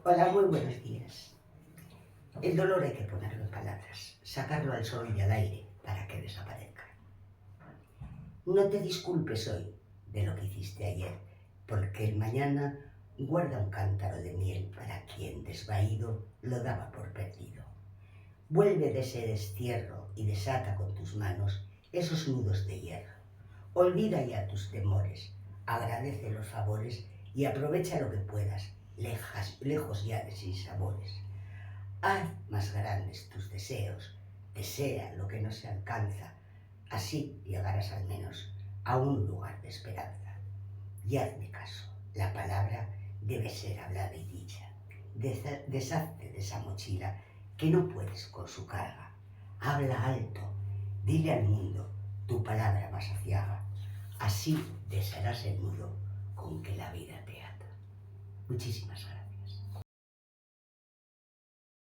Hola, muy buenos días. El dolor hay que ponerlo en palabras, sacarlo al sol y al aire para que desaparezca. No te disculpes hoy de lo que hiciste ayer, porque el mañana guarda un cántaro de miel para quien desvaído lo daba por perdido. Vuelve de ese destierro y desata con tus manos esos nudos de hierro. Olvida ya tus temores, agradece los favores y aprovecha lo que puedas, lejos ya de sinsabores. Haz más grandes tus deseos, desea lo que no se alcanza, así llegarás al menos a un lugar de esperanza. Y hazme caso, la palabra debe ser hablada y dicha. Deshazte de esa mochila que no puedes con su carga. Habla alto, dile al mundo tu palabra más aciaga. Así desharás el nudo con que la vida te ata. Muchísimas gracias.